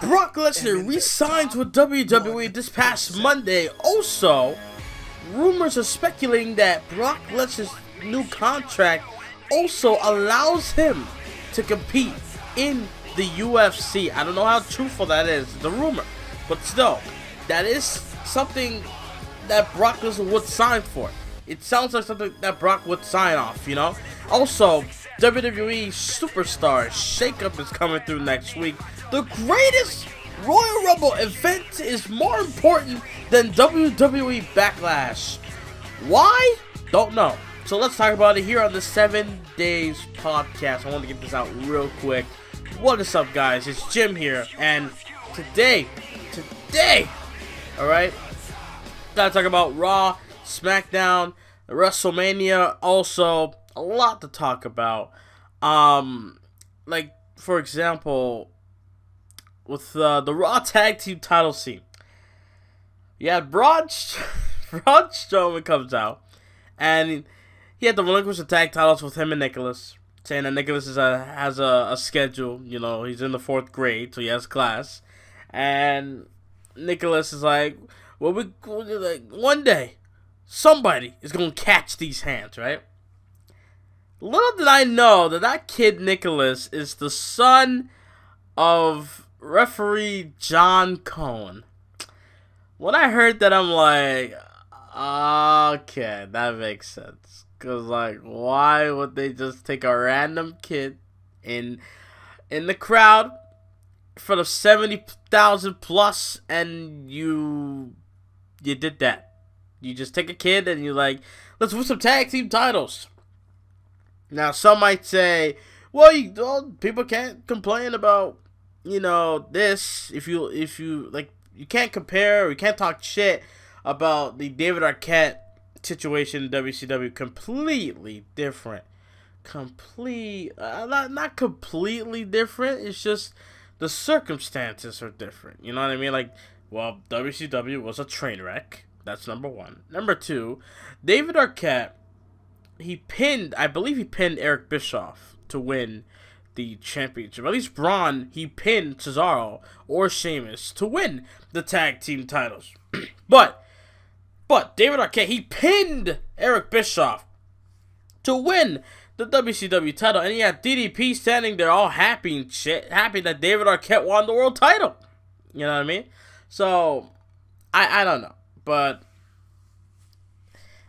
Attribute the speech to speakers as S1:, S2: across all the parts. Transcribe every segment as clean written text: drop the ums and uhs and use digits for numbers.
S1: Brock Lesnar re-signs with WWE this past Monday. Also, rumors are speculating that Brock Lesnar's new contract also allows him to compete in the UFC. I don't know how truthful that is, the rumor, but still, that is something that Brock Lesnar would sign for. It sounds like something that Brock would sign off, you know? Also, WWE Superstar shakeup is coming through next week. The greatest Royal Rumble event is more important than WWE Backlash. Why? Don't know. So let's talk about it here on the 7 Days Podcast. I want to get this out real quick. What is up, guys? It's Jim here, and today, alright, gotta talk about Raw, SmackDown, WrestleMania. Also, a lot to talk about. Like, for example, with the Raw Tag Team title scene. Yeah, Braun Strowman comes out, and he had to relinquish the tag titles with him and Nicholas, saying that Nicholas has a schedule. You know, he's in the 4th grade, so he has class. And Nicholas is like, well, one day, somebody is going to catch these hands, right? Little did I know that kid Nicholas is the son of referee John Cohen. When I heard that, I'm like, okay, that makes sense. Because, like, why would they just take a random kid in the crowd in front of 70,000 plus, and you did that? You just take a kid and you're like, let's win some tag team titles. Now, some might say, well, people can't complain about, you know, this. If you like, you can't compare, or you can't talk shit about the David Arquette situation in WCW. Completely different. Not completely different. It's just the circumstances are different. You know what I mean? Like, well, WCW was a train wreck. That's number one. Number two, David Arquette, I believe he pinned Eric Bischoff to win the championship. At least Braun, he pinned Cesaro or Sheamus to win the tag team titles. But David Arquette, he pinned Eric Bischoff to win the WCW title. And he had DDP standing there all happy and shit, happy that David Arquette won the world title. You know what I mean? So, I don't know. But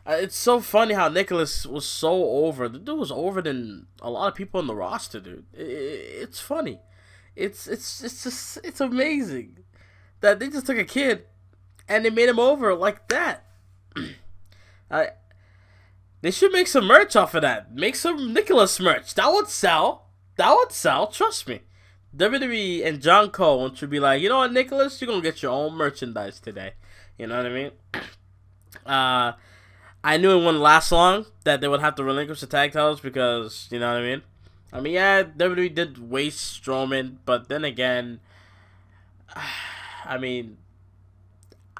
S1: it's so funny how Nicholas was so over. The dude was over than a lot of people on the roster, dude. It's funny. It's amazing that they just took a kid and they made him over like that. They should make some merch off of that. Make some Nicholas merch. That would sell. That would sell. Trust me. WWE and John Cole should be like, you know what, Nicholas, you're gonna get your own merchandise today. You know what I mean? I knew it wouldn't last long that they would have to relinquish the tag titles because, you know what I mean? I mean, yeah, WWE did waste Strowman, but then again, I mean,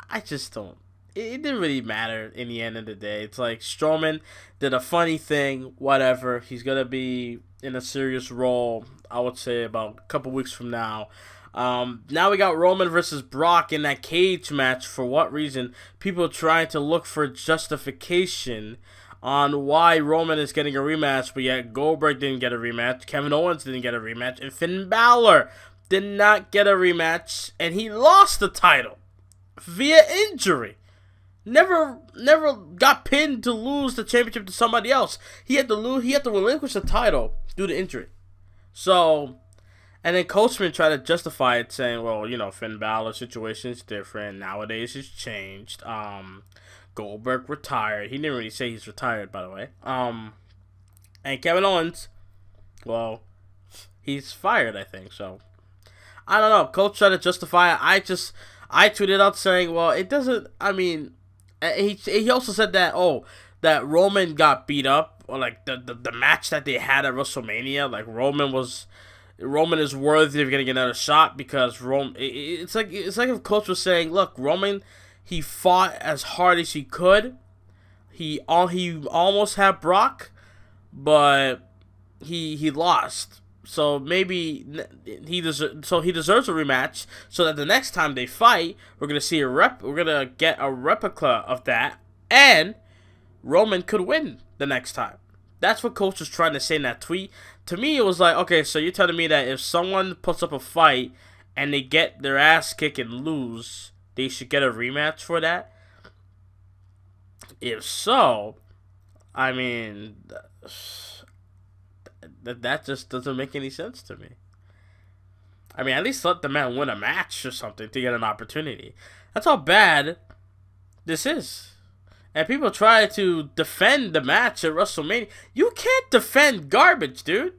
S1: I just don't. It didn't really matter in the end of the day. It's like Strowman did a funny thing, whatever. He's going to be in a serious role, I would say, about a couple weeks from now. Now we got Roman versus Brock in that cage match. For what reason? People trying to look for justification on why Roman is getting a rematch, but yet Goldberg didn't get a rematch, Kevin Owens didn't get a rematch, and Finn Balor did not get a rematch, and he lost the title via injury. Never got pinned to lose the championship to somebody else. He had to relinquish the title due to injury. So, and then Coachman tried to justify it, saying, well, you know, Finn Balor's situation is different. Nowadays, it's changed. Goldberg retired. He didn't really say he's retired, by the way. And Kevin Owens, well, he's fired, I think. So, I don't know. Coach tried to justify it. I tweeted out saying, well, it doesn't, I mean, he also said that, that Roman got beat up, or like the match that they had at WrestleMania, like Roman is worthy of getting another shot because it's like if Coach was saying, look, Roman, he fought as hard as he could. He almost had Brock, but he lost. So maybe he deserves a rematch. So that the next time they fight, we're gonna see we're gonna get a replica of that, and Roman could win the next time. That's what Coach was trying to say in that tweet. To me, it was like, okay, so you're telling me that if someone puts up a fight and they get their ass kicked and lose, they should get a rematch for that? If so, I mean, that just doesn't make any sense to me. I mean, at least let the man win a match or something to get an opportunity. That's how bad this is. And people try to defend the match at WrestleMania. You can't defend garbage, dude.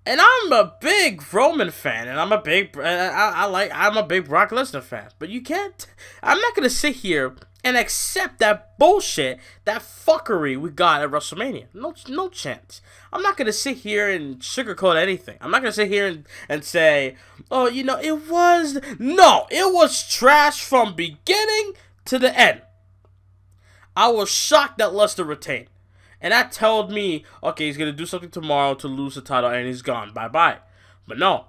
S1: And I'm a big Roman fan, and I'm a big I'm a big Brock Lesnar fan. But you can't. I'm not gonna sit here and accept that bullshit, that fuckery we got at WrestleMania. No chance. I'm not gonna sit here and sugarcoat anything. I'm not gonna sit here and say, oh, you know, it was trash from beginning to the end. I was shocked that Lesnar retained. And that told me, okay, he's going to do something tomorrow to lose the title and he's gone. Bye-bye. But no.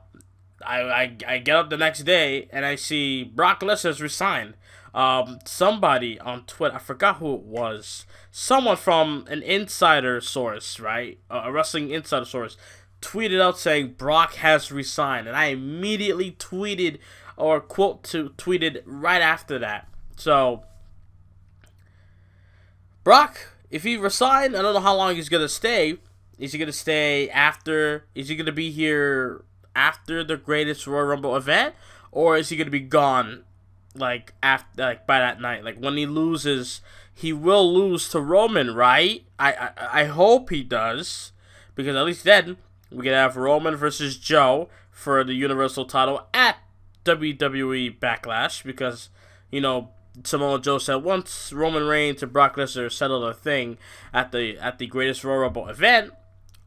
S1: I get up the next day and I see Brock Lesnar's resigned. Somebody on Twitter, I forgot who it was. Someone from an insider source, right? A wrestling insider source, tweeted out saying Brock has resigned. And I immediately tweeted tweeted right after that. So Brock, if he resigned, I don't know how long he's going to stay. Is he going to stay after? Is he going to be here after the greatest Royal Rumble event? Or is he going to be gone, like, after, like, by that night? Like, when he loses, he will lose to Roman, right? I hope he does. Because at least then, we can have Roman versus Joe for the Universal title at WWE Backlash. Because, you know, Samoa Joe said once Roman Reigns and Brock Lesnar settle their thing at the greatest Royal Rumble event,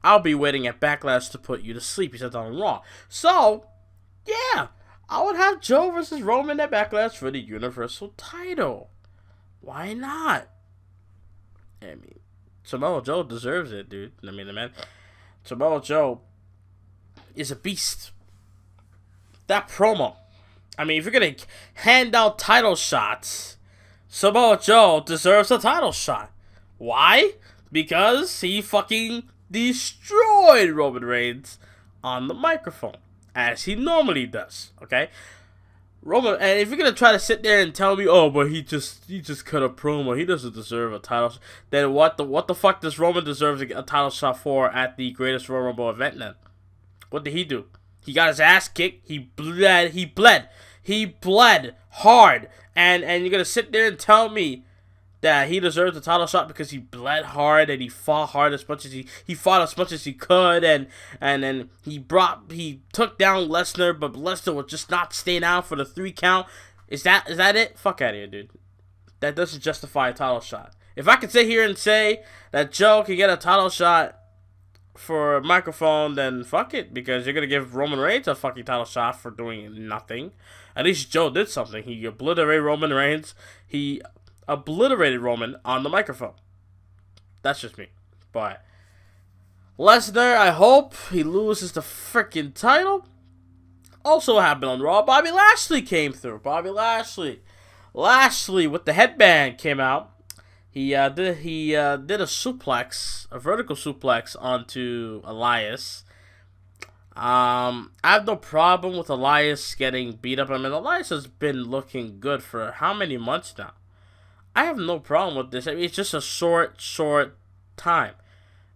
S1: I'll be waiting at Backlash to put you to sleep. He said that on Raw. So, yeah, I would have Joe versus Roman at Backlash for the Universal title. Why not? I mean, Samoa Joe deserves it, dude. I mean, the man, Samoa Joe is a beast. That promo. I mean, if you're going to hand out title shots, Samoa Joe deserves a title shot. Why? Because he fucking destroyed Roman Reigns on the microphone, as he normally does, okay? Roman, and if you're going to try to sit there and tell me, oh, but he just cut a promo, he doesn't deserve a title shot, then what the fuck does Roman deserve a title shot for at the greatest Royal Rumble event then? What did he do? He got his ass kicked. He bled hard. And you're going to sit there and tell me that he deserves a title shot because he bled hard and he fought hard as much as he fought as much as he could, and then he took down Lesnar, but Lesnar would just not stay down for the 3 count. Is that it? Fuck out of here, dude. That doesn't justify a title shot. If I could sit here and say that Joe can get a title shot for a microphone, then fuck it, because you're gonna give Roman Reigns a fucking title shot for doing nothing. At least Joe did something. He obliterated Roman Reigns. He obliterated Roman on the microphone. That's just me. But Lesnar, I hope he loses the freaking title. Also happened on Raw, Bobby Lashley came through. Bobby Lashley with the headband came out. He did a suplex, a vertical suplex onto Elias. I have no problem with Elias getting beat up. I mean, Elias has been looking good for how many months now? I have no problem with this. I mean, it's just a short time.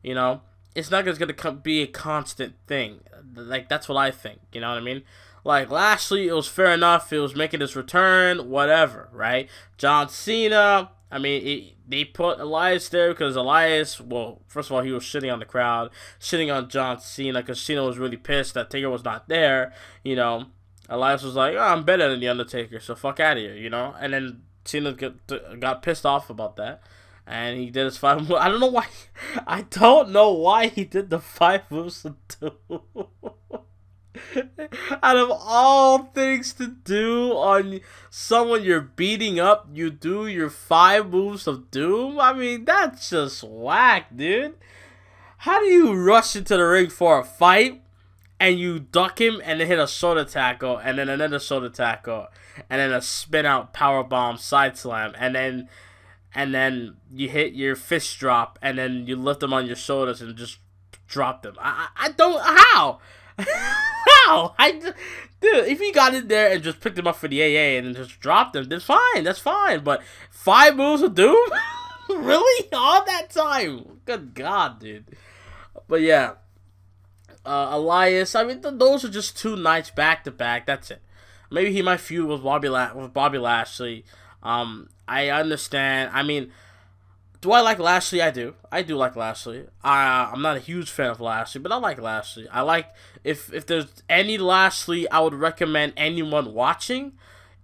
S1: You know, it's not going to be a constant thing. Like, that's what I think. You know what I mean? Like, Lashley, it was fair enough. It was making his return, whatever, right? John Cena, I mean, they put Elias there because Elias, well, first of all, he was shitting on the crowd, shitting on John Cena because Cena was really pissed that Taker was not there, you know. Elias was like, oh, I'm better than The Undertaker, so fuck out of here, you know. And then Cena got pissed off about that, and he did his 5 moves. I don't know why he did the 5 moves of doom. Out of all things to do on someone you're beating up, you do your 5 moves of doom? I mean, that's just whack, dude. How do you rush into the ring for a fight and you duck him and then hit a shoulder tackle and then another shoulder tackle and then a spin out power bomb side slam and then you hit your fist drop and then you lift them on your shoulders and just drop them. I don't how how dude, if he got in there and just picked them up for the AA and then just dropped them, then fine, that's fine. But 5 moves of doom, really, all that time? Good God, dude. But yeah. Elias, I mean, those are just 2 nights back to back. That's it. Maybe he might feud with Bobby Lashley. I understand. I mean, do I like Lashley? I do. I do like Lashley. I'm not a huge fan of Lashley, but I like Lashley. I like if there's any Lashley I would recommend anyone watching,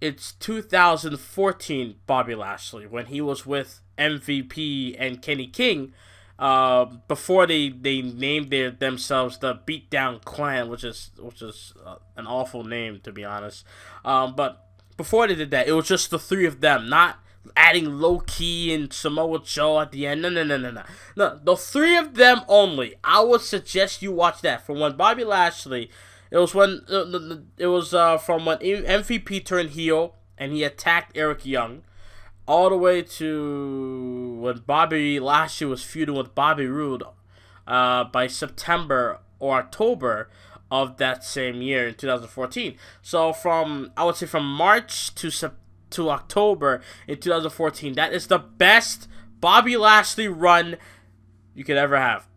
S1: it's 2014 Bobby Lashley when he was with MVP and Kenny King. Before they named themselves the Beatdown Clan, which is an awful name, to be honest. But before they did that, it was just the 3 of them, not adding Low Key and Samoa Joe at the end. No, the 3 of them only. I would suggest you watch that. From when Bobby Lashley, it was from when MVP turned heel and he attacked Eric Young, all the way to when Bobby Lashley was feuding with Bobby Roode by September or October of that same year in 2014. So I would say from March to October in 2014, that is the best Bobby Lashley run you could ever have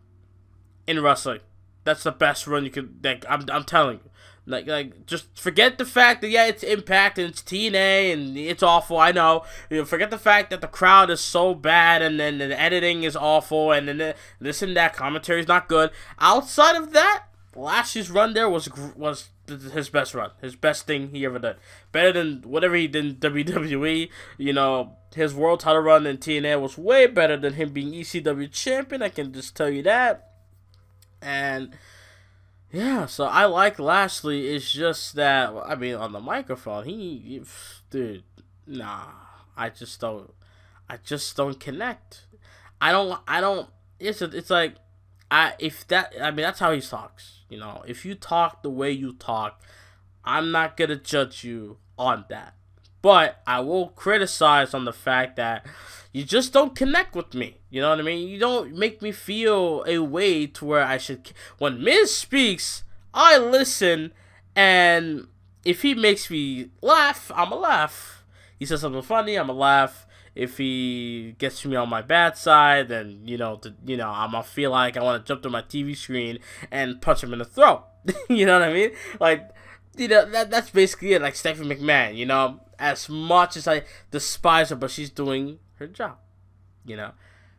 S1: in wrestling. That's the best run you could. I'm telling you. Like, just forget the fact that, yeah, it's Impact and it's TNA and it's awful, I know. Forget the fact that the crowd is so bad and then the editing is awful and then this and that commentary is not good. Outside of that, Lashley's run there was his best run. His best thing he ever did. Better than whatever he did in WWE. You know, his world title run in TNA was way better than him being ECW champion. I can just tell you that. And yeah, so I like Lashley. It's just that, I mean, on the microphone, dude, nah, I just don't connect. It's like, I mean, that's how he talks, you know. If you talk the way you talk, I'm not gonna judge you on that. But I will criticize on the fact that you just don't connect with me. You know what I mean? You don't make me feel a way to where I should. When Miz speaks, I listen, and if he makes me laugh, I'ma laugh. He says something funny, I'ma laugh. If he gets me on my bad side, then I'ma feel like I want to jump to my TV screen and punch him in the throat. You know what I mean? Like, that's basically it. Like Stephanie McMahon, you know. As much as I despise her, but she's doing her job. You know,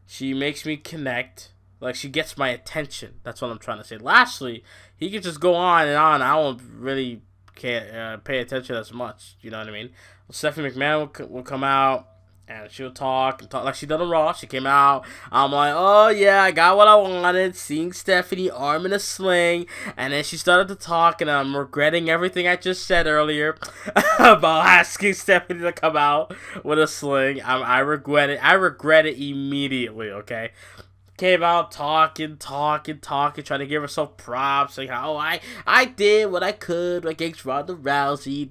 S1: she makes me connect. Like, she gets my attention. That's what I'm trying to say. Lashley, he could just go on and on. I won't really pay attention as much. You know what I mean? Well, Stephanie McMahon will come out and she'll talk and talk like she done on Raw. She came out. I'm like, oh yeah, I got what I wanted. Seeing Stephanie arm in a sling, and then she started to talk, and I'm regretting everything I just said earlier about asking Stephanie to come out with a sling. I regret it. I regret it immediately. Okay. Came out talking, trying to give herself props, like how I did what I could against Ronda Rousey.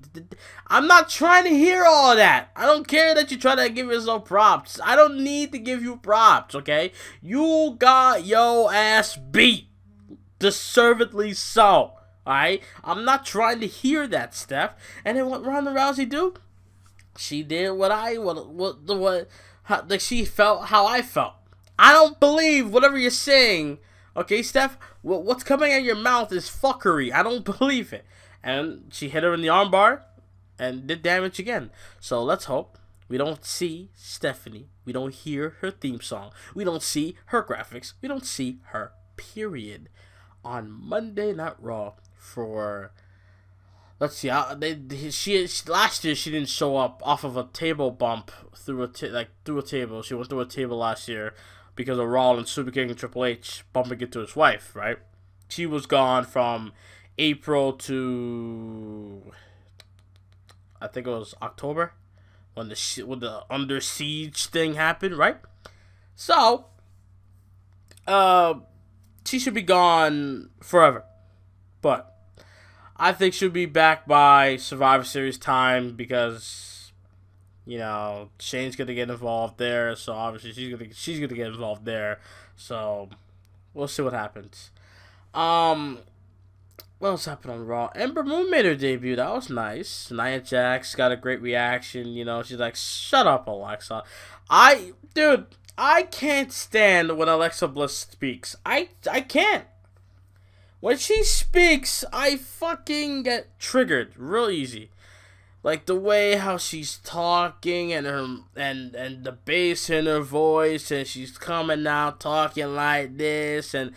S1: I'm not trying to hear all that. I don't care that you try to give yourself props. I don't need to give you props, okay? You got your ass beat. Deservedly so, alright? I'm not trying to hear that, Steph. And then what Ronda Rousey do? She did she felt how I felt. I don't believe whatever you're saying. Okay, Steph? What's coming out of your mouth is fuckery. I don't believe it. And she hit her in the armbar and did damage again. So let's hope we don't see Stephanie. We don't hear her theme song. We don't see her graphics. We don't see her, period. On Monday Night Raw for... Let's see. Last year she didn't show up off of a table bump through a table. She went through a table last year because of Rollins, Super King, and Triple H bumping into his wife, right? She was gone from April to, I think it was October, when the Under Siege thing happened, right? So, she should be gone forever. But I think she'll be back by Survivor Series time because, you know, Shane's gonna get involved there, so obviously she's gonna get involved there. So we'll see what happens. What else happened on Raw? Ember Moon made her debut. That was nice. Nia Jax got a great reaction. You know, she's like, "Shut up, Alexa." Dude, I can't stand when Alexa Bliss speaks. I can't. When she speaks, I fucking get triggered real easy. Like the way how she's talking and her and the bass in her voice, and she's coming out talking like this, and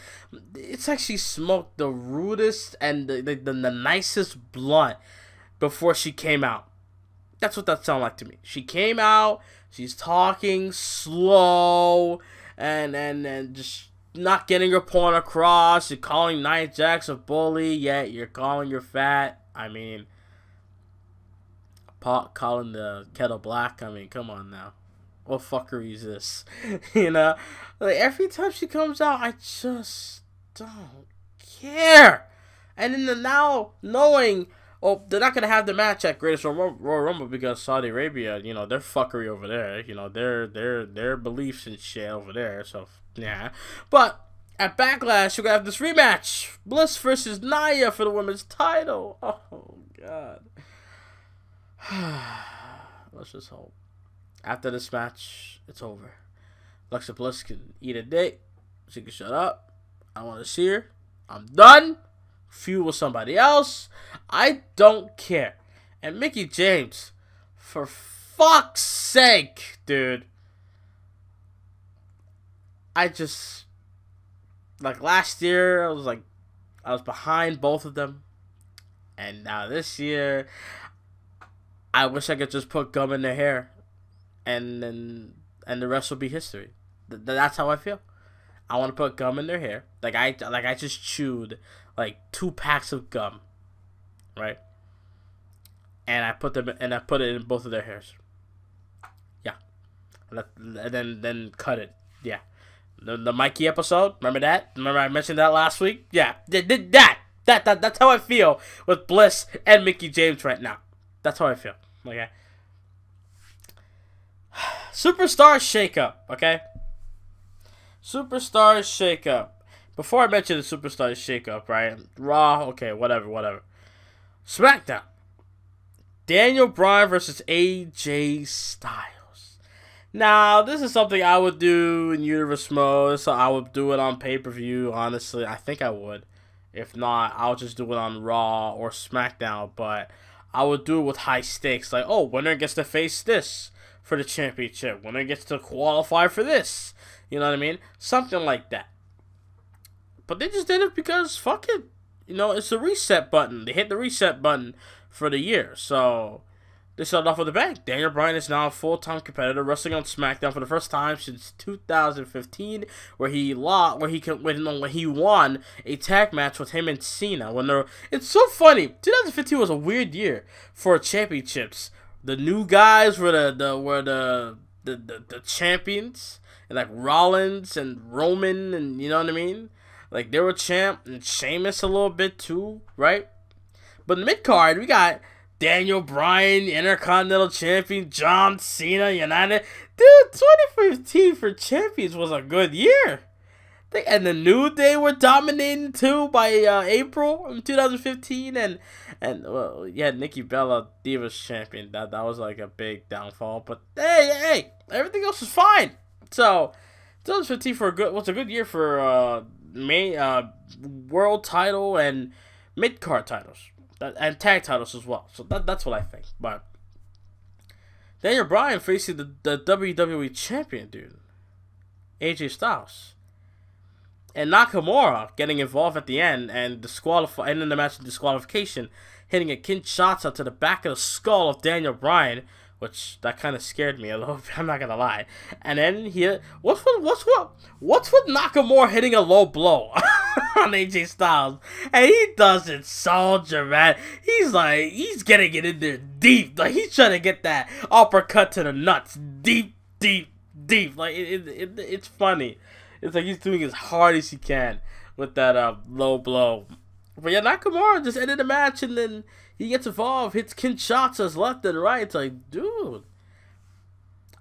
S1: it's like she smoked the rudest and the nicest blunt before she came out. That's what that sounded like to me. She came out, she's talking slow and just not getting her point across. You're calling Nia Jax a bully, yet you're calling her fat. I mean, calling the kettle black. I mean, come on now. What fuckery is this? You know? Like, every time she comes out, I just don't care. And then now, knowing, oh, they're not going to have the match at Greatest Royal Rumble because Saudi Arabia, you know, their fuckery over there. You know, their beliefs and shit over there. So, yeah. But at Backlash, we're going to have this rematch. Bliss versus Nia for the women's title. Oh, God. Let's just hope. After this match, it's over. Alexa Bliss can eat a dick. She can shut up. I want to see her. I'm done. Feud with somebody else. I don't care. And Mickie James, for fuck's sake, dude. I just, like last year, I was behind both of them. And now this year, I wish I could just put gum in their hair, and the rest will be history. That's how I feel. I want to put gum in their hair, like I just chewed like 2 packs of gum, right? And I put it in both of their hairs. Yeah, and then cut it. Yeah, the Mikey episode. Remember that? Remember I mentioned that last week? Yeah, did that. That's how I feel with Bliss and Mickie James right now. That's how I feel. Okay. Superstar shakeup. Okay. Superstar shakeup. Before I mention the superstar shakeup, right? Raw. Okay. Whatever. SmackDown. Daniel Bryan versus AJ Styles. Now, this is something I would do in Universe mode. So I would do it on pay-per-view. Honestly, I think I would. If not, I'll just do it on Raw or SmackDown. But I would do it with high stakes, like, oh, winner gets to face this for the championship. Winner gets to qualify for this. You know what I mean? Something like that. But they just did it because, fuck it. You know, it's the reset button. They hit the reset button for the year. So, they started off with a bang. Daniel Bryan is now a full-time competitor, wrestling on SmackDown for the first time since 2015, where he won a tag match with him and Cena. It's so funny. 2015 was a weird year for championships. The new guys were the champions, and like Rollins and Roman, and you know what I mean. Like they were champ, and Sheamus a little bit too, right? But in the mid card, we got Daniel Bryan, Intercontinental Champion, John Cena, United. Dude, 2015 for champions was a good year. And the New Day were dominating too by April of 2015. And well, yeah, Nikki Bella, Divas Champion. That was like a big downfall. But hey, everything else was fine. So 2015 was a good year for world title and mid card titles. And tag titles as well. So that's what I think. But Daniel Bryan facing the WWE champion, dude. AJ Styles. And Nakamura getting involved at the end and ending the match in disqualification, hitting a Kinshasa to the back of the skull of Daniel Bryan, which that kind of scared me a little bit, I'm not gonna lie. And then what's with Nakamura hitting a low blow on AJ Styles? And he does it so dramatic. He's getting it in there deep. Like he's trying to get that uppercut to the nuts deep. Like it's funny. It's like he's doing as hard as he can with that low blow. But yeah, Nakamura just ended the match, and then he gets involved, hits Kinshasa's left and right. It's like, dude,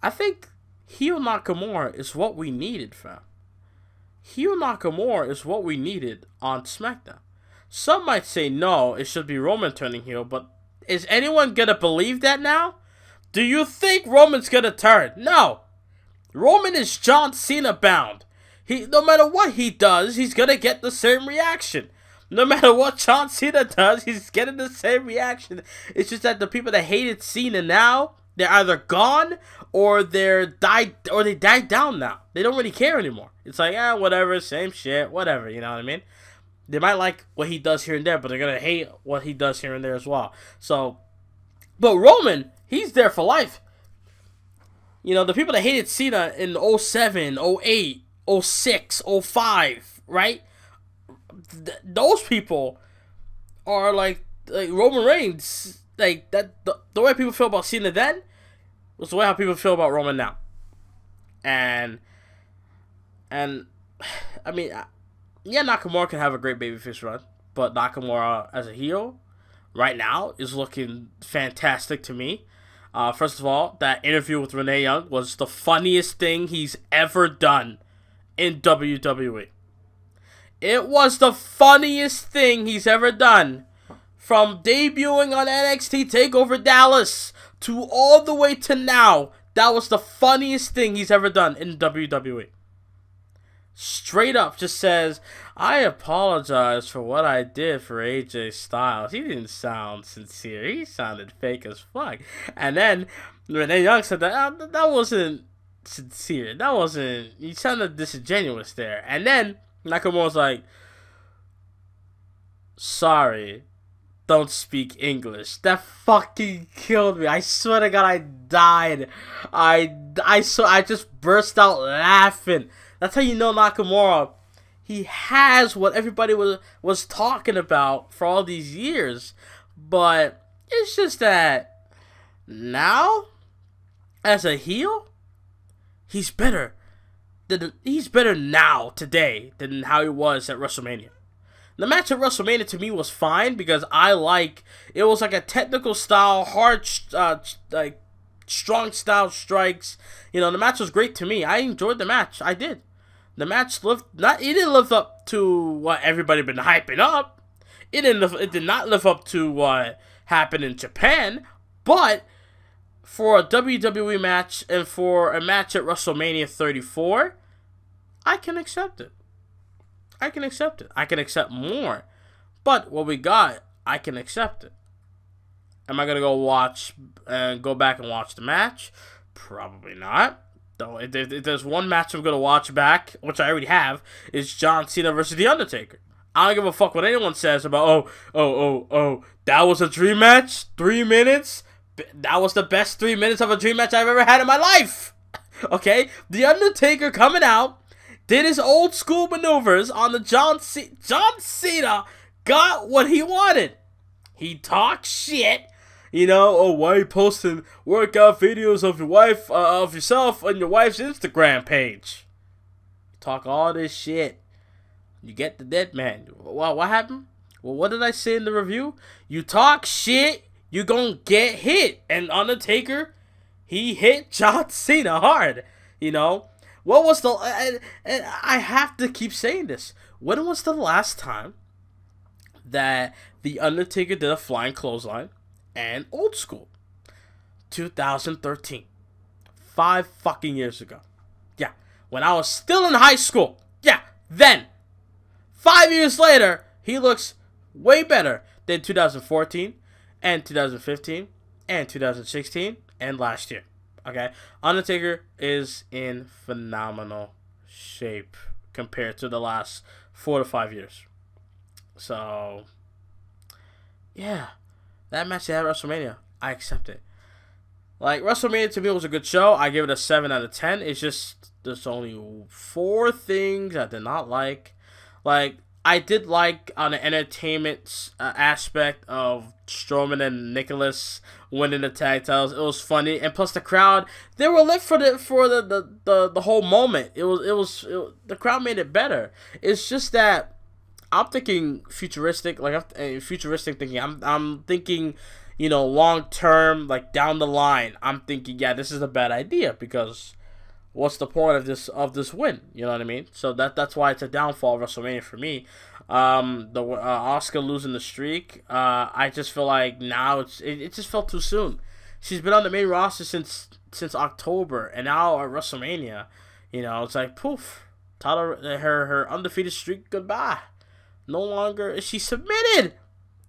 S1: I think heel Nakamura is what we needed, fam. Heel Nakamura is what we needed on SmackDown. Some might say no, it should be Roman turning heel, but is anyone gonna believe that now? Do you think Roman's gonna turn? No. Roman is John Cena bound. No matter what he does, he's gonna get the same reaction. No matter what John Cena does, he's getting the same reaction. It's just that the people that hated Cena now, they're either gone or they died down now. They don't really care anymore. It's like, whatever, same shit, whatever, you know what I mean? They might like what he does here and there, but they're gonna hate what he does here and there as well. So, but Roman, he's there for life. You know, the people that hated Cena in 07, 08, 06, 05, right? Those people are like Roman Reigns. Like that, the way people feel about Cena then was the way how people feel about Roman now. And I mean, yeah, Nakamura can have a great babyface run, but Nakamura as a heel right now is looking fantastic to me. First of all, that interview with Renee Young was the funniest thing he's ever done in WWE. It was the funniest thing he's ever done. From debuting on NXT TakeOver Dallas to all the way to now, that was the funniest thing he's ever done in WWE. Straight up just says, I apologize for what I did for AJ Styles. He didn't sound sincere. He sounded fake as fuck. And then Renee Young said that wasn't sincere. That wasn't... You sounded disingenuous there. And then Nakamura's like, sorry, don't speak English. That fucking killed me. I swear to God, I died. I just burst out laughing. That's how you know Nakamura, he has what everybody was talking about for all these years. But it's just that now, as a heel, he's better now, today, than how he was at WrestleMania. The match at WrestleMania to me was fine because it was like a technical style, hard, like strong style strikes. You know, the match was great to me. I enjoyed the match. I did. The match it didn't live up to what everybody been hyping up. It did not live up to what happened in Japan. But for a WWE match and for a match at WrestleMania 34, I can accept it. I can accept it. I can accept more. But what we got, I can accept it. Am I going to go back and watch the match? Probably not. Though, if there's one match I'm going to watch back, which I already have, is John Cena versus The Undertaker. I don't give a fuck what anyone says about, that was a dream match? 3 minutes? That was the best 3 minutes of a dream match I've ever had in my life. Okay? The Undertaker coming out, did his old school maneuvers on the John Cena, got what he wanted. He talked shit. You know, why are you posting workout videos of your wife, of yourself on your wife's Instagram page? Talk all this shit. You get the dead man. What happened? Well, what did I say in the review? You talk shit, you gonna get hit. And Undertaker, he hit John Cena hard. You know? What was and I have to keep saying this. When was the last time that The Undertaker did a flying clothesline and old school? 2013. 5 fucking years ago. Yeah. When I was still in high school. Yeah. Then. 5 years later, he looks way better than 2014 and 2015 and 2016 and last year. Okay? Undertaker is in phenomenal shape compared to the last 4 to 5 years. So, yeah. That match at WrestleMania, I accept it. Like, WrestleMania to me was a good show. I give it a 7 out of 10. It's just, there's only 4 things I did not like. Like, I did like on the entertainment aspect of Strowman and Nicholas winning the tag titles. It was funny, and plus the crowd, they were lit for the whole moment. The crowd made it better. It's just that I'm thinking futuristic, like futuristic thinking. I'm thinking, you know, long term, like down the line. I'm thinking, yeah, this is a bad idea because what's the point of this win? You know what I mean? So that's why it's a downfall of WrestleMania for me. The Asuka losing the streak. I just feel like now it just felt too soon. She's been on the main roster since October, and now at WrestleMania, you know, it's like poof, her undefeated streak goodbye. No longer is she submitted.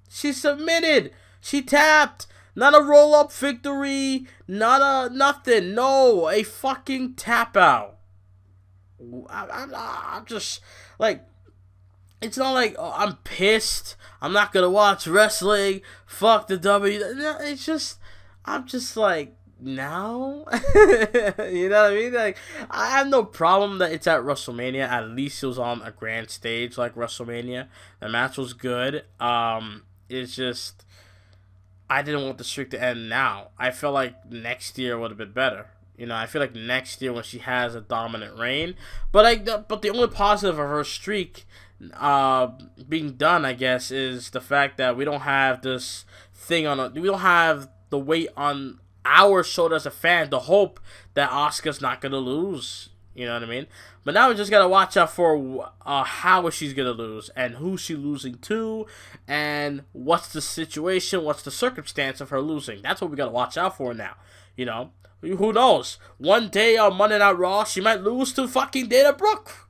S1: She submitted. She tapped. Not a roll-up victory. Not a nothing. No, a fucking tap out. I'm just like, it's not like I'm pissed. I'm not gonna watch wrestling. Fuck the W. It's just, I'm just like, now. You know what I mean? Like, I have no problem that it's at WrestleMania. At least it was on a grand stage like WrestleMania. The match was good. It's just, I didn't want the streak to end now. I feel like next year would have been better. You know, I feel like next year when she has a dominant reign. But the only positive of her streak being done, I guess, is the fact that we don't have this thing we don't have the weight on our shoulder as a fan to hope that Asuka's not gonna lose. You know what I mean? But now we just gotta watch out for how she's gonna lose and who she's losing to, and what's the situation, what's the circumstance of her losing. That's what we gotta watch out for now. You know, who knows? One day on Monday Night Raw, she might lose to fucking Dana Brooke.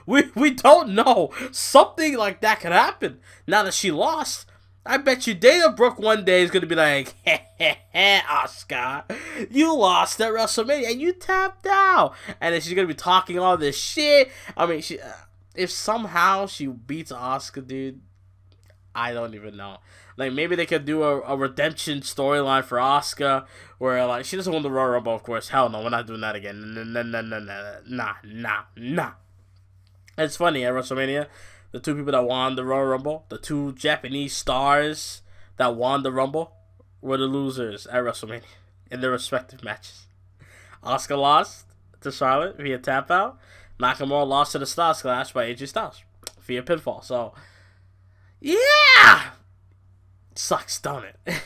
S1: We don't know. Something like that could happen. Now that she lost, I bet you Dana Brooke one day is going to be like, heh, Asuka, you lost at WrestleMania and you tapped out. And then she's going to be talking all this shit. I mean, if somehow she beats Asuka, dude, I don't even know. Like, maybe they could do a redemption storyline for Asuka where, like, she doesn't win the Royal Rumble, of course. Hell no, we're not doing that again. Nah. It's funny, at WrestleMania, the two people that won the Royal Rumble, the two Japanese stars that won the Rumble, were the losers at WrestleMania in their respective matches. Asuka lost to Charlotte via tap out. Nakamura lost to the Styles Clash by AJ Styles via pinfall. So, yeah! Sucks, don't it?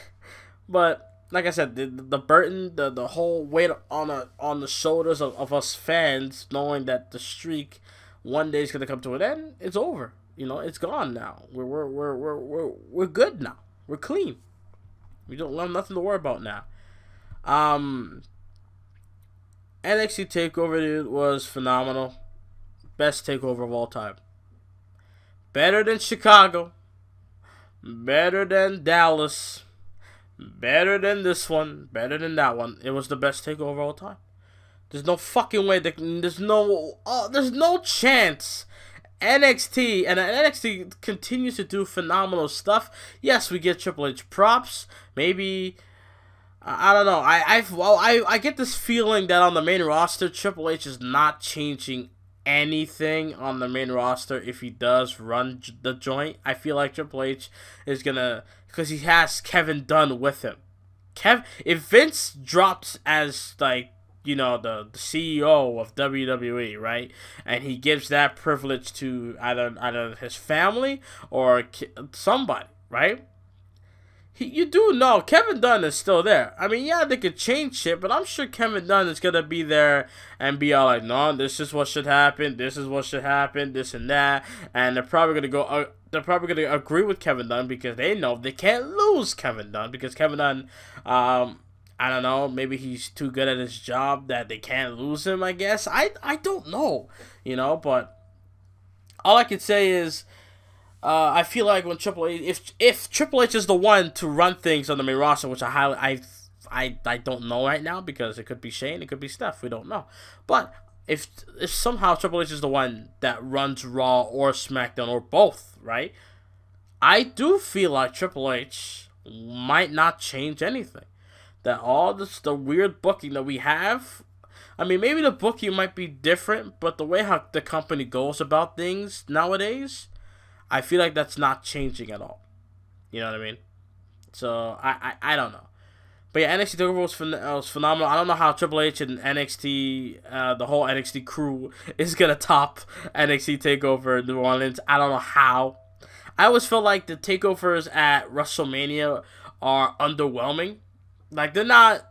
S1: But, like I said, the burden, the whole weight on the shoulders of us fans, knowing that the streak one day is gonna come to an end, it's over. You know, it's gone now. We're good now. We're clean. We don't have nothing to worry about now. NXT TakeOver, dude, was phenomenal. Best takeover of all time. Better than Chicago. Better than Dallas. Better than this one. Better than that one. It was the best takeover of all time. There's no fucking way. There's no chance. NXT and NXT continues to do phenomenal stuff. Yes, we get Triple H props. Maybe I don't know. I get this feeling that on the main roster, Triple H is not changing anything on the main roster if he does run the joint. I feel like Triple H is gonna, because he has Kevin Dunn with him. If Vince drops as, like, you know, the CEO of WWE, right? And he gives that privilege to either his family or somebody, right? You do know Kevin Dunn is still there. I mean, yeah, they could change shit, but I'm sure Kevin Dunn is gonna be there and be all like, no, this is what should happen, this is what should happen, this and that, and they're probably gonna go. They're probably gonna agree with Kevin Dunn because they know they can't lose Kevin Dunn because Kevin Dunn, I don't know, maybe he's too good at his job that they can't lose him, I guess. I don't know, you know, but all I can say is, I feel like when Triple H, if Triple H is the one to run things on the main roster, which I don't know right now because it could be Shane, it could be Steph, we don't know. But if somehow Triple H is the one that runs Raw or SmackDown or both, right? I do feel like Triple H might not change anything. That all this, the weird booking that we have, I mean, maybe the booking might be different, but the way how the company goes about things nowadays, I feel like that's not changing at all. You know what I mean? So, I don't know. But yeah, NXT Takeover was phenomenal. I don't know how Triple H and NXT, the whole NXT crew, is gonna top NXT Takeover New Orleans. I don't know how. I always feel like the takeovers at WrestleMania are underwhelming. Like, they're not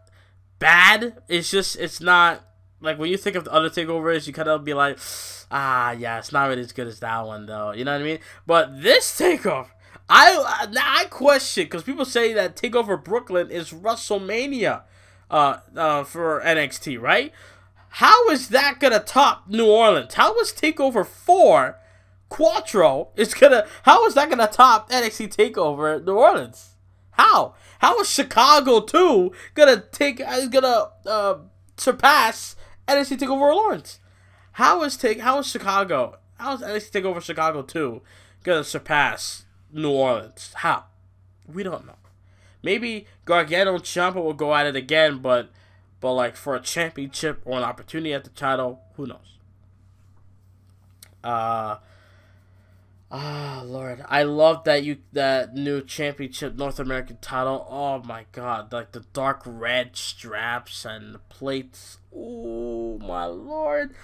S1: bad. It's not like when you think of the other takeovers, you kind of be like, yeah, it's not really as good as that one though. You know what I mean? But this takeover, I question, because people say that Takeover Brooklyn is WrestleMania for NXT, right? How is that gonna top New Orleans? How is Takeover 4 Quattro how is that gonna top NXT Takeover New Orleans? How is Chicago 2 gonna surpass NXT Takeover Lawrence? How is NXT Takeover Chicago 2 gonna surpass New Orleans? How? We don't know. Maybe Gargano and Ciampa will go at it again, but like for a championship or an opportunity at the title, who knows? Lord, I love that new championship North American title. Oh my God, like the dark red straps and the plates. Oh my Lord.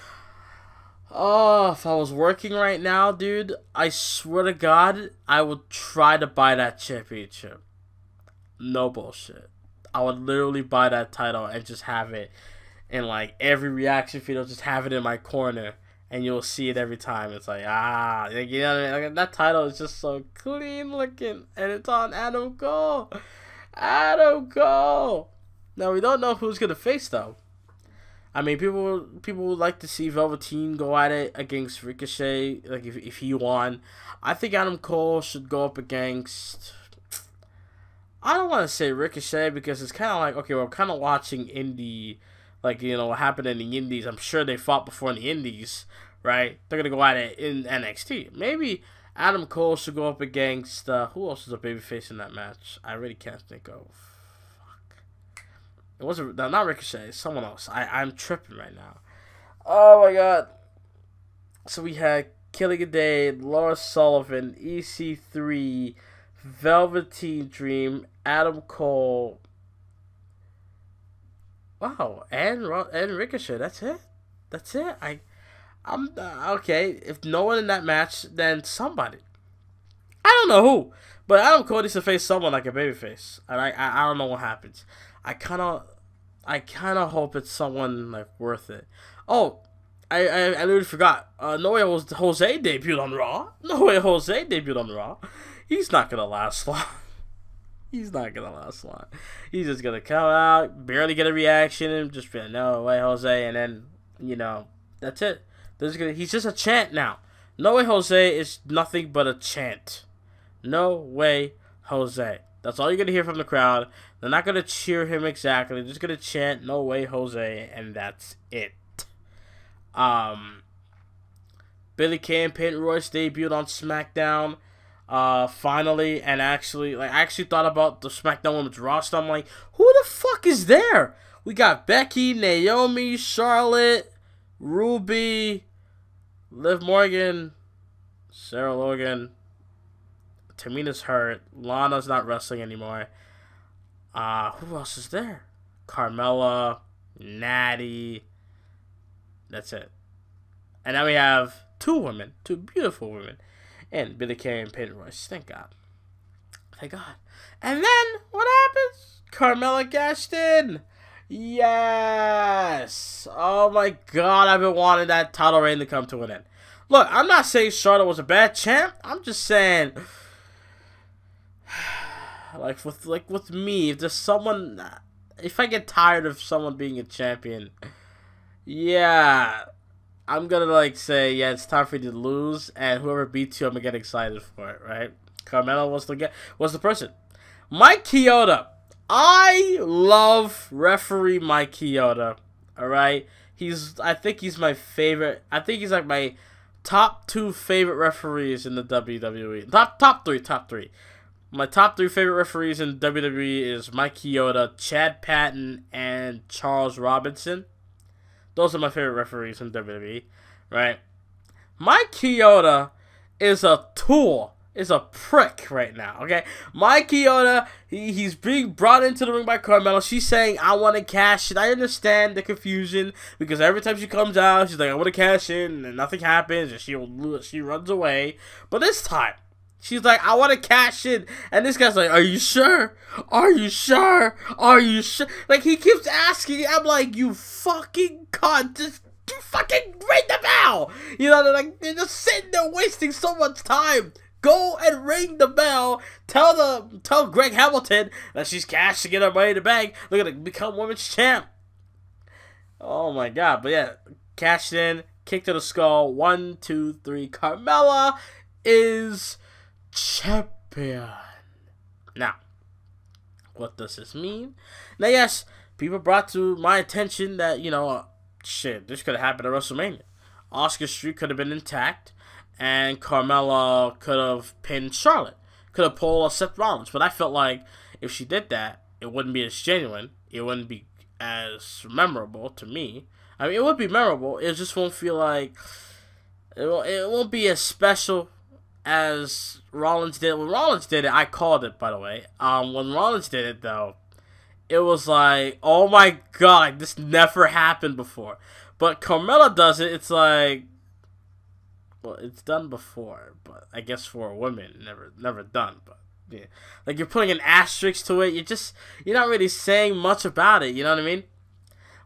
S1: Oh, if I was working right now, dude, I swear to God, I would try to buy that championship. No bullshit. I would literally buy that title and just have it in like every reaction video, just have it in my corner, and you'll see it every time. It's like, you know what I mean? Like, that title is just so clean looking, and it's on Adam Cole. Adam Cole. Now, we don't know who's gonna face though. I mean, people would like to see Velveteen go at it against Ricochet, like if he won. I think Adam Cole should go up against, I don't want to say Ricochet, because it's kind of like, okay, we're kind of watching indie, like, you know, what happened in the indies. I'm sure they fought before in the indies, right? They're going to go at it in NXT. Maybe Adam Cole should go up against, who else is a babyface in that match? I really can't think of. It wasn't, not Ricochet, it's someone else. I'm tripping right now. Oh my God. So we had Killing Day, Laura Sullivan, EC3, Velveteen Dream, Adam Cole. Wow, and Ricochet. That's it. That's it. I'm okay. If no one in that match, then somebody. I don't know who, but Adam Cole needs to face someone like a babyface, and I don't know what happens. I kind of hope it's someone like worth it. Oh, I literally forgot. No Way Jose debuted on Raw. No Way Jose debuted on Raw. He's not gonna last long. He's not gonna last long. He's just gonna come out, barely get a reaction, and just be like, "No Way Jose," and then, you know, that's it. He's just a chant now. No Way Jose is nothing but a chant. No Way Jose. That's all you're gonna hear from the crowd. They're not gonna cheer him exactly. They're just gonna chant "No Way Jose," and that's it. Billy Kay and Peyton Royce debuted on SmackDown. Finally, and I actually thought about the SmackDown Women's roster. I'm like, who the fuck is there? We got Becky, Naomi, Charlotte, Ruby, Liv Morgan, Sarah Logan, Tamina's hurt, Lana's not wrestling anymore. Who else is there? Carmella, Natty. That's it. And now we have two beautiful women. And Billy Kay and Peyton Royce. Thank God. Thank God. And then, what happens? Carmella cashed in. Yes. Oh my God, I've been wanting that title reign to come to an end. Look, I'm not saying Charlotte was a bad champ. I'm just saying, with me, if there's someone, if I get tired of someone being a champion, yeah, I'm gonna say, yeah, it's time for you to lose, and whoever beats you, I'm gonna get excited for it, right? Carmella was the person. Mike Chioda. I love referee Mike Chioda. Alright? I think he's my favorite. I think he's like my top 2 favorite referees in the WWE. Top three. My top 3 favorite referees in WWE is Mike Chioda, Chad Patton, and Charles Robinson. Those are my favorite referees in WWE, right? Mike Chioda is a tool is a prick right now, okay? Mai Chioda, he's being brought into the ring by Carmella. She's saying, I want to cash in. I understand the confusion because every time she comes out, she's like, I want to cash in, and nothing happens, and she runs away. But this time, she's like, I want to cash in. And this guy's like, are you sure? Are you sure? Are you sure? Like, he keeps asking. I'm like, you fucking cunt. Just fucking ring the bell. You know, they're just sitting there wasting so much time. Go and ring the bell. Tell Greg Hamilton that she's cashing in her money in the bank. Look at it, become women's champ. Oh my god. But yeah, cashed in, kick to the skull. 1, 2, 3. Carmella is champion. Now, what does this mean? Now, yes, people brought to my attention that, you know, shit, this could have happened at WrestleMania. Asuka's streak could have been intact, and Carmella could have pinned Charlotte. Could have pulled a Seth Rollins. But I felt like if she did that, it wouldn't be as genuine. It wouldn't be as memorable to me. I mean, it would be memorable. It just won't feel like... It won't be as special as Rollins did. When Rollins did it, I called it, by the way. When Rollins did it, though, it was like, oh my god, this never happened before. But Carmella does it, it's like, well, it's done before, but I guess for a woman, never done. But yeah, like you're putting an asterisk to it. You're not really saying much about it. You know what I mean?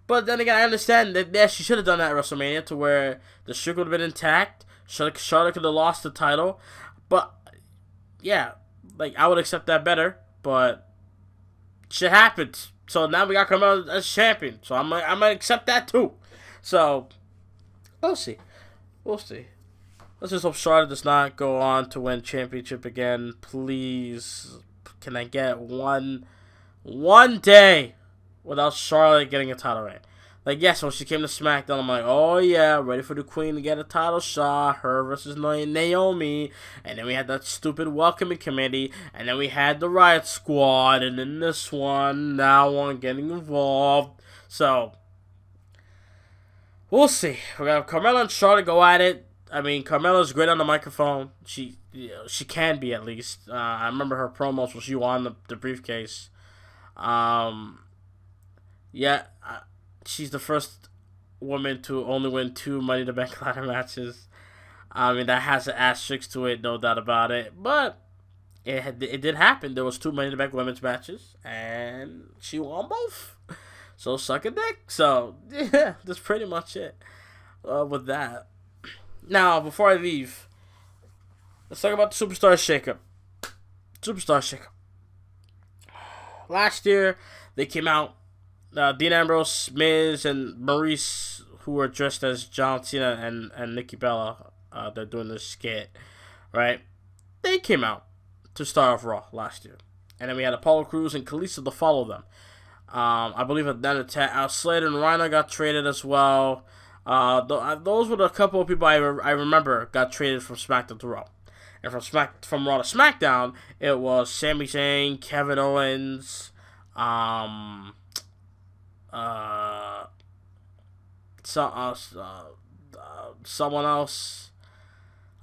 S1: But then again, I understand that yeah, she should have done that at WrestleMania to where the streak would have been intact. Charlotte could have lost the title, but yeah, like I would accept that better. But shit happens, so now we got Carmella as champion. So I'm gonna accept that too. So we'll see. Let's just hope Charlotte does not go on to win championship again. Please, can I get one day without Charlotte getting a title reign? Like, yes, when she came to SmackDown, I'm like, oh yeah, ready for the Queen to get a title shot. Her versus Naomi. And then we had that stupid welcoming committee. And then we had the Riot Squad. And then this one, now one getting involved. So, we'll see. We're going to have Carmella and Charlotte go at it. I mean, Carmella's great on the microphone. She can be, at least. I remember her promos when she won the briefcase. Yeah, she's the first woman to only win 2 Money in the Bank ladder matches. I mean, that has an asterisk to it, no doubt about it. But it did happen. There was 2 Money in the Bank women's matches, and she won both. So suck a dick. So yeah, that's pretty much it with that. Now, before I leave, let's talk about the Superstar Shakeup. Last year, they came out. Dean Ambrose, Miz, and Maurice, who were dressed as John Cena and Nikki Bella, they're doing this skit, right? They came out to start off Raw last year. And then we had Apollo Crews and Kalisto to follow them. I believe at that Slater and Rhino got traded as well. Those were the couple of people I remember got traded from SmackDown to Raw. And from Raw to SmackDown, it was Sami Zayn, Kevin Owens, someone else.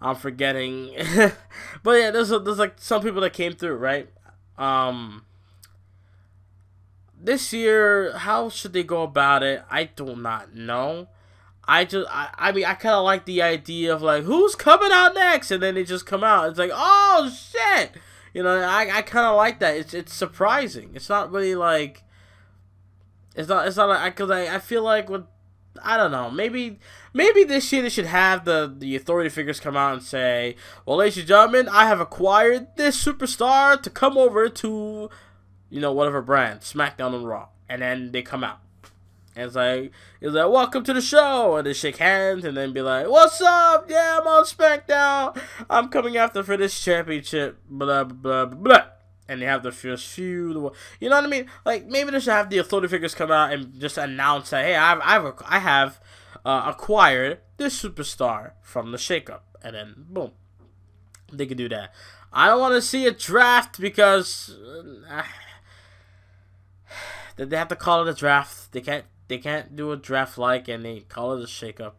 S1: I'm forgetting. But yeah, there's like some people that came through, right? This year, how should they go about it? I do not know. I mean, I kind of like the idea of like, who's coming out next? And then they just come out. It's like, oh shit! You know, I kind of like that. It's surprising. It's not really like, it's not like, cause I feel like with, I don't know, maybe this year they should have the authority figures come out and say, well, ladies and gentlemen, I have acquired this superstar to come over to, you know, whatever brand, SmackDown and Raw, and then they come out. And it's like, welcome to the show, and they shake hands, and then be like, what's up? Yeah, I'm on SmackDown. I'm coming after for this championship. Blah blah blah blah. And they have the first feud. You know what I mean? Like maybe they should have the authority figures come out and just announce that, hey, I have acquired this superstar from the shakeup, and then boom, they can do that. I don't want to see a draft because they have to call it a draft. They can't do a draft like, and they call it a shakeup.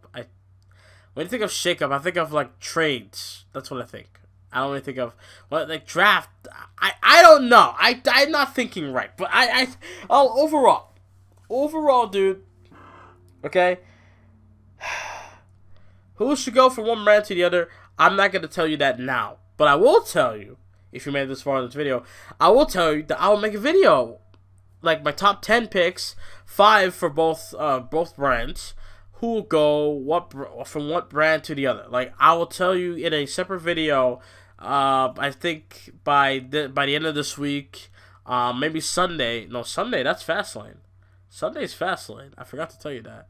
S1: When you think of shakeup, I think of like trades. That's what I think. I don't really think of what like draft. I don't know. I'm not thinking right. But overall, dude. Okay. Who should go from one brand to the other? I'm not gonna tell you that now, but I will tell you if you made it this far in this video. I will tell you that I will make a video, like my top 10 picks, 5 for both brands. Who will go from what brand to the other? Like I will tell you in a separate video. I think by the end of this week, maybe Sunday. No, Sunday. That's Fastlane. Sunday's Fastlane. I forgot to tell you that.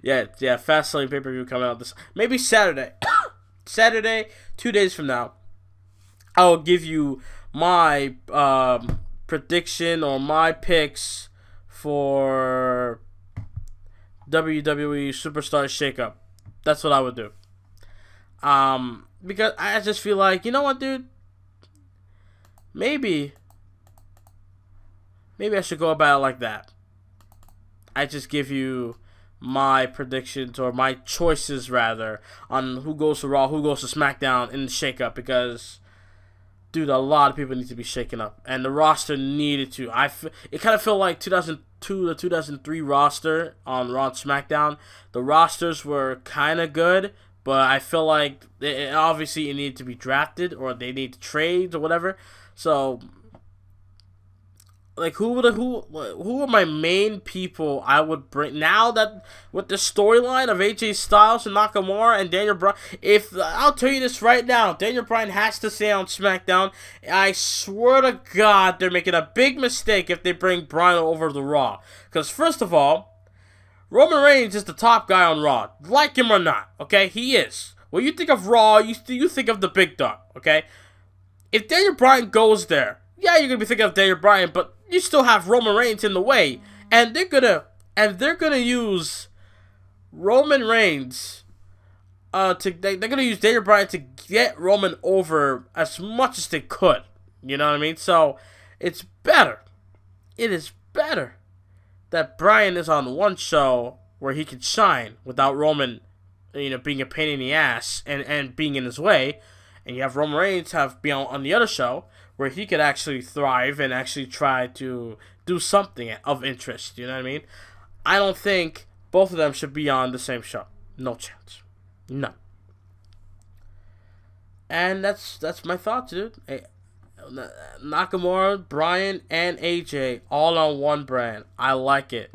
S1: Yeah. Fastlane pay-per-view coming out this. Maybe Saturday. Saturday, 2 days from now. I will give you my prediction or my picks for WWE Superstar Shakeup. That's what I would do. Because I just feel like, you know what, dude? Maybe I should go about it like that. I just give you my predictions, or my choices rather, on who goes to Raw, who goes to SmackDown in the shakeup, because dude, a lot of people need to be shaken up, and the roster needed to. It kind of felt like 2002 to 2003 roster on Raw and SmackDown. The rosters were kind of good, but I feel like obviously it needed to be drafted, or they need to trade or whatever. So, like, who are my main people I would bring now that with the storyline of AJ Styles and Nakamura and Daniel Bryan? If I'll tell you this right now, Daniel Bryan has to stay on SmackDown. I swear to God, they're making a big mistake if they bring Bryan over to Raw. Because first of all, Roman Reigns is the top guy on Raw, like him or not. Okay, he is. When you think of Raw, you think of the big dog. Okay, if Daniel Bryan goes there, yeah, you're gonna be thinking of Daniel Bryan, but you still have Roman Reigns in the way, and they're gonna use Roman Reigns they're gonna use Daniel Bryan to get Roman over as much as they could. You know what I mean? So it's better. It is better that Bryan is on one show where he can shine without Roman, being a pain in the ass and being in his way, and you have Roman Reigns be on the other show where he could actually thrive and actually try to do something of interest. You know what I mean? I don't think both of them should be on the same show. No chance. No. And that's my thoughts, dude. Hey, Nakamura, Bryan, and AJ all on one brand. I like it.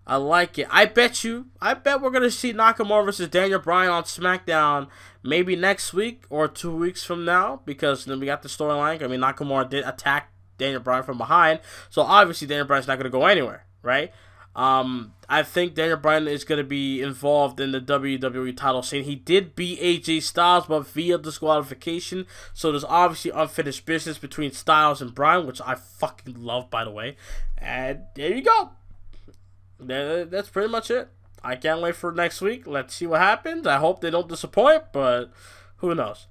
S1: I like it. I bet we're going to see Nakamura versus Daniel Bryan on SmackDown maybe next week or 2 weeks from now, because then we got the storyline. I mean, Nakamura did attack Daniel Bryan from behind, so obviously Daniel Bryan's not going to go anywhere, right? I think Daniel Bryan is going to be involved in the WWE title scene. He did beat AJ Styles, but via disqualification, so there's obviously unfinished business between Styles and Bryan, which I fucking love, by the way. And there you go. That's pretty much it. I can't wait for next week. Let's see what happens. I hope they don't disappoint, but who knows?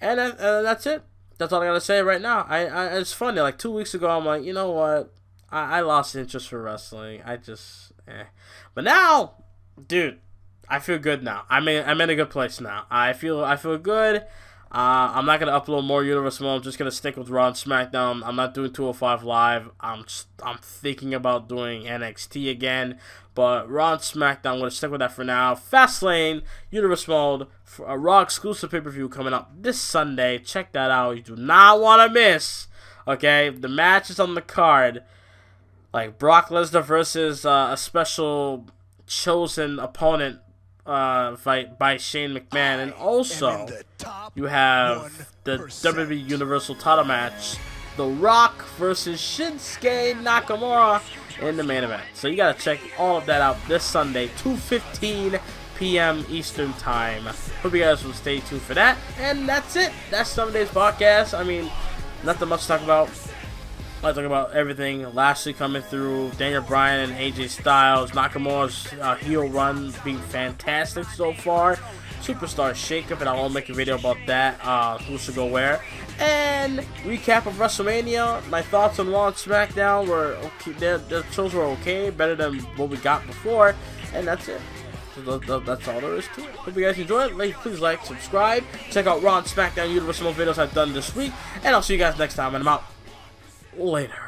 S1: And that's it. That's all I gotta say right now. It's funny. Like 2 weeks ago, I'm like, you know what? I lost interest for wrestling. But now, dude, I feel good now. I'm in a good place now. I feel good. I'm not gonna upload more Universal. I'm just gonna stick with Raw and SmackDown. I'm not doing 205 Live. I'm thinking about doing NXT again, but Raw and SmackDown, I'm gonna stick with that for now. Fastlane, Universe Mode, for a Raw exclusive pay-per-view coming up this Sunday. Check that out. You do not want to miss. Okay, the match is on the card, like Brock Lesnar versus a special chosen opponent fight by Shane McMahon, and also you have the WWE Universal title match, The Rock versus Shinsuke Nakamura in the main event. So you gotta check all of that out this Sunday, 2:15 p.m. Eastern Time. Hope you guys will stay tuned for that. And that's it. That's Sunday's podcast. I mean, nothing much to talk about. I talk about everything. Lashley coming through, Daniel Bryan and AJ Styles, Nakamura's heel run being fantastic so far, Superstar Shakeup, and I will make a video about that, who should go where, and recap of WrestleMania. My thoughts on Raw and SmackDown were okay. The shows were okay, better than what we got before, and that's it. that's all there is to it. Hope you guys enjoyed. Please like, subscribe. Check out Raw and SmackDown Universal videos I've done this week. And I'll see you guys next time. And I'm out. Later.